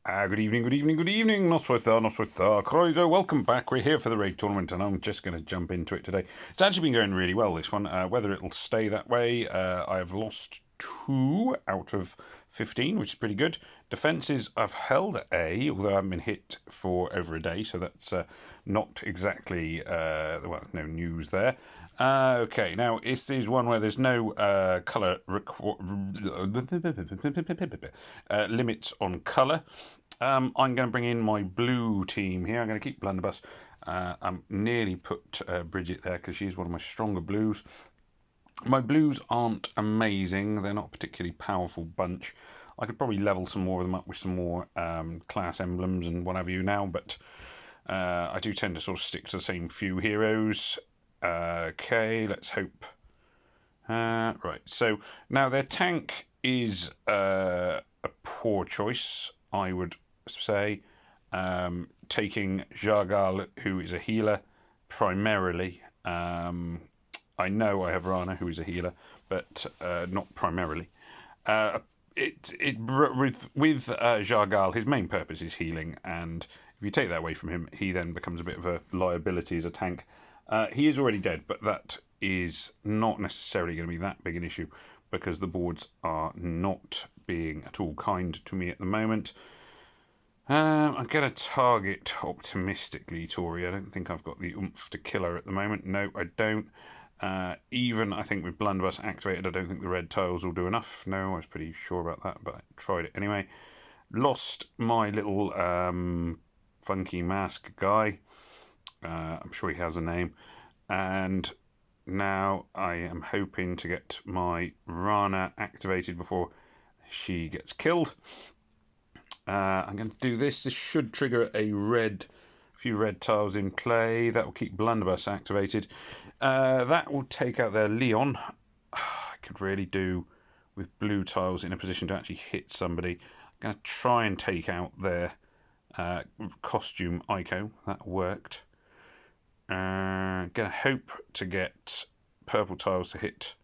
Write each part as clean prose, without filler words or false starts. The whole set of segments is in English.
Good evening, good evening, good evening. Noswitha, Croiser. Welcome back. We're here for the raid tournament, and I'm just going to jump into it today. It's actually been going really well, this one. Whether it'll stay that way, I have lost 2 out of 15, which is pretty good. Defences, I've held A, although I haven't been hit for over a day, so that's not exactly, well, no news there. Okay, now this is one where there's no colour limits on colour. I'm going to bring in my blue team here. I'm going to keep Blunderbuss. I'm nearly put Bridget there because she's one of my stronger blues. My blues aren't amazing. They're not a particularly powerful bunch. I could probably level some more of them up with some more class emblems and what have you now, but I do tend to sort of stick to the same few heroes. Okay, let's hope. Right, so now their tank is a poor choice, I would say. Taking Jargal, who is a healer, primarily. I know I have Rana, who is a healer, but not primarily. With Jargal, his main purpose is healing, and if you take that away from him, he then becomes a bit of a liability as a tank. He is already dead, but that is not necessarily going to be that big an issue because the boards are not being at all kind to me at the moment. I'm going to target optimistically Tori. I don't think I've got the oomph to kill her at the moment. No, I don't. Even, I think, with Blunderbuss activated, I don't think the red tiles will do enough. No, I was pretty sure about that, but I tried it anyway. Lost my little funky mask guy. I'm sure he has a name. And now I am hoping to get my Rana activated before she gets killed. I'm going to do this. This should trigger a few red tiles in play. That will keep Blunderbuss activated. That will take out their Leon. I could really do with blue tiles in a position to actually hit somebody. I'm going to try and take out their costume Ico. That worked. Going to hope to get purple tiles to hit.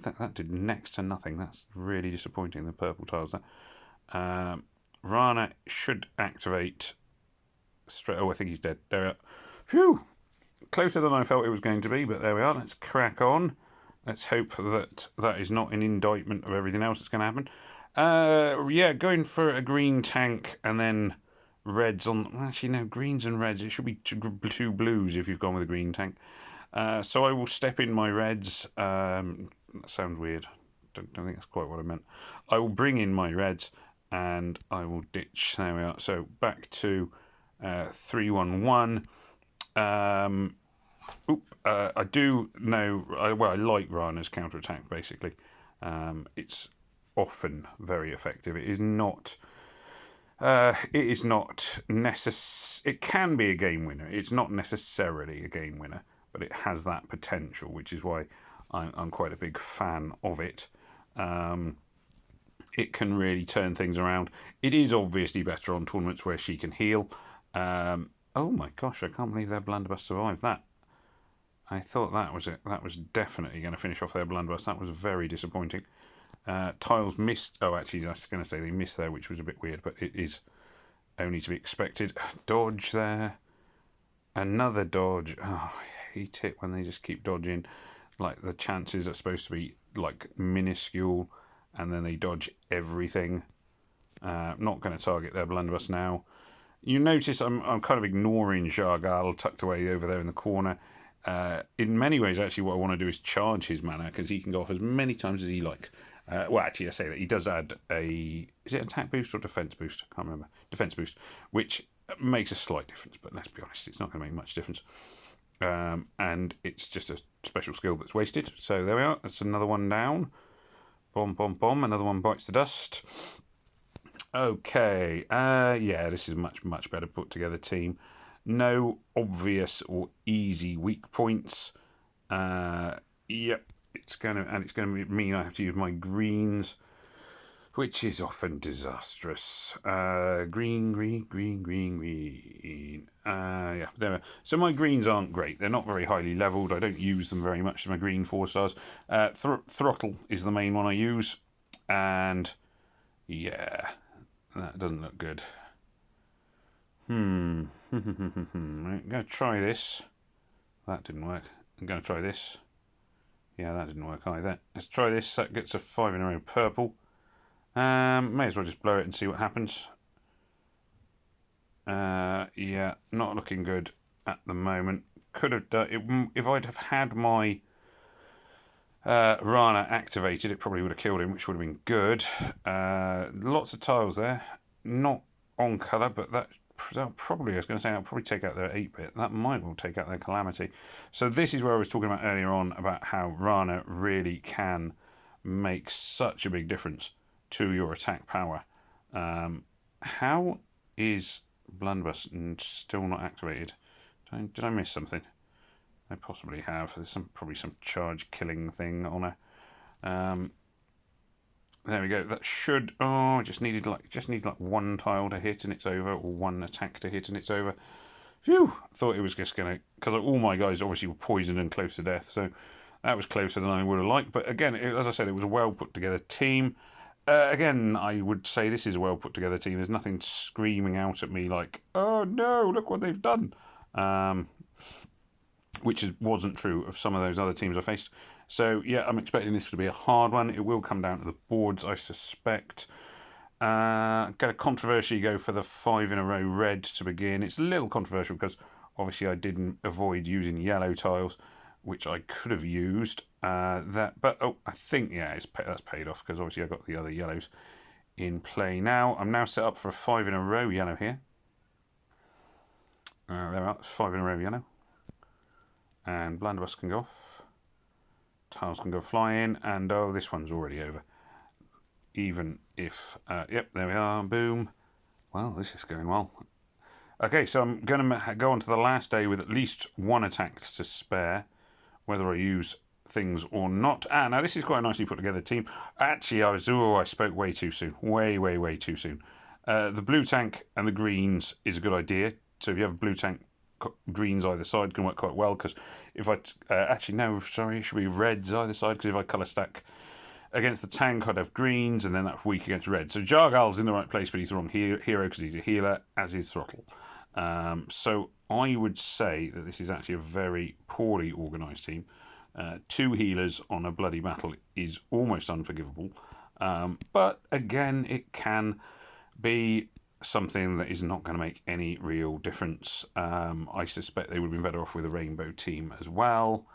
That did next to nothing. That's really disappointing, the purple tiles. Rana should activate straight. Oh, I think he's dead. There we are. Phew! Closer than I felt it was going to be, but there we are. Let's crack on. Let's hope that that is not an indictment of everything else that's going to happen. Yeah, going for a green tank and then reds on. Actually, no, greens and reds. It should be two blues if you've gone with a green tank. So I will step in my reds. That sounds weird. Don't think that's quite what I meant. I will bring in my reds and I will ditch. There we are. So back to 3-1-1. I do know. Well, I like Rana's counterattack. Basically, it's often very effective. It is not. It is not necess. It can be a game winner. It's not necessarily a game winner, but it has that potential, which is why I'm quite a big fan of it. It can really turn things around. It is obviously better on tournaments where she can heal. Oh my gosh, I can't believe their Blunderbuss survived that. I thought that was it. That was definitely going to finish off their Blunderbuss. That was very disappointing. Tiles missed. Oh, actually, I was going to say they missed there, which was a bit weird, but it is only to be expected. Dodge there. Another dodge. Oh, I hate it when they just keep dodging. Like, the chances are supposed to be, like, minuscule, and then they dodge everything. Not going to target their Blunderbuss now. You notice I'm kind of ignoring Jargal tucked away over there in the corner. In many ways, actually, what I want to do is charge his mana because he can go off as many times as he likes. Well, actually, I say that he does add is it attack boost or defense boost? I can't remember. Defense boost, which makes a slight difference, but let's be honest, it's not going to make much difference. And it's just a special skill that's wasted. So there we are. That's another one down. Bomb, bomb, bomb. Another one bites the dust. Okay. Yeah, this is a much, much better put together team. No obvious or easy weak points. Yep, it's going to mean I have to use my greens, which is often disastrous. Green, green, green, green, green. Yeah, there. So my greens aren't great. They're not very highly leveled. I don't use them very much. My green 4-stars. Throttle is the main one I use, and yeah, that doesn't look good. I'm going to try this. That didn't work. I'm going to try this. Yeah, that didn't work either. Let's try this. That gets a 5 in a row purple. May as well just blow it and see what happens. Yeah, not looking good at the moment. Could have done it if I'd have had my Rana activated. It probably would have killed him, which would have been good. Lots of tiles there, not on colour, but that'll probably, I was going to say, that'll probably take out their 8-bit. That might well take out their Calamity. So this is where I was talking about earlier on about how Rana really can make such a big difference to your attack power. How is Blunderbuss still not activated? Did I miss something? I possibly have. There's probably some charge killing thing on her. There we go. That should. Oh, just needed like one tile to hit and it's over, or one attack to hit and it's over. Phew! Thought it was just gonna, because all my guys obviously were poisoned and close to death, so that was closer than I would have liked. But again, as I said, it was a well put together team. Again, I would say this is a well put together team. There's nothing screaming out at me like, "Oh no, look what they've done," which wasn't true of some of those other teams I faced. So yeah, I'm expecting this to be a hard one. It will come down to the boards, I suspect. Going to controversially go for the 5 in a row red to begin. It's a little controversial because obviously I didn't avoid using yellow tiles, which I could have used. But I think that's paid off because obviously I've got the other yellows in play now. I'm now set up for a 5 in a row yellow here. There we are, 5 in a row yellow. And Blunderbuss can go off. Tiles can go flying, and oh, this one's already over. Even if, yep, there we are, boom. Well, this is going well. Okay, so I'm going to go on to the last day with at least one attack to spare, whether I use things or not. Now this is quite a nicely put together team. Actually, I spoke way too soon. Way too soon. The blue tank and the greens is a good idea. So if you have a blue tank, greens either side can work quite well, because if I actually no, sorry, it should be reds either side, because if I colour stack against the tank I'd have greens, and then that's weak against red. So Jargal's in the right place, but he's the wrong hero because he's a healer, as is Throttle. So I would say that this is actually a very poorly organised team. 2 healers on a bloody battle is almost unforgivable, but again, it can be something that is not going to make any real difference. I suspect they would have been better off with a rainbow team as well.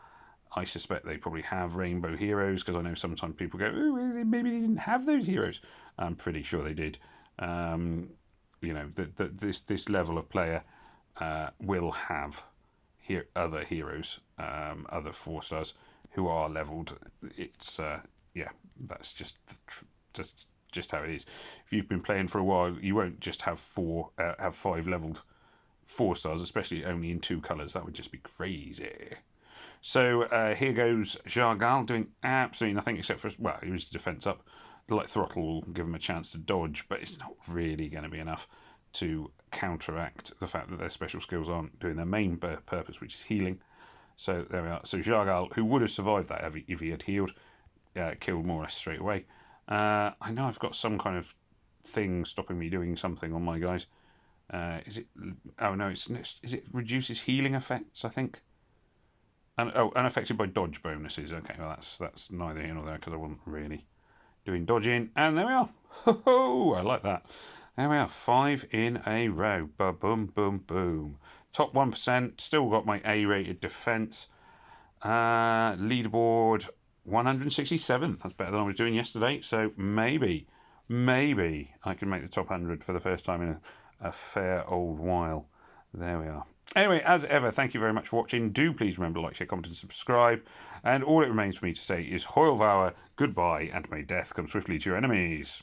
I suspect they probably have rainbow heroes, because I know sometimes people go, "Oh, maybe they didn't have those heroes." I'm pretty sure they did. You know, this level of player will have other heroes, other 4-stars who are leveled. It's yeah, that's just how it is. If you've been playing for a while, you won't just have 5 leveled 4-stars, especially only in 2 colours. That would just be crazy. So here goes Jargal doing absolutely nothing except for, well, he was defence up. Like Throttle will give him a chance to dodge, but it's not really going to be enough to counteract the fact that their special skills aren't doing their main purpose, which is healing. So there we are. So Jargal, who would have survived that if he had healed, killed more or less straight away. I know I've got some kind of thing stopping me doing something on my guys. Is it? Oh no, is it reduces healing effects, I think. And unaffected by dodge bonuses. Okay, well that's neither here nor there, because I wasn't really doing dodging. And there we are. Ho-ho! I like that. There we are. 5 in a row. Ba-boom, boom, boom. Top 1%. Still got my A-rated defense. Leaderboard 167th. That's better than I was doing yesterday. So maybe I can make the top 100 for the first time in a fair old while. There we are. Anyway, as ever, thank you very much for watching. Do please remember to like, share, comment and subscribe. And all it remains for me to say is Hoil Vour, goodbye, and may death come swiftly to your enemies.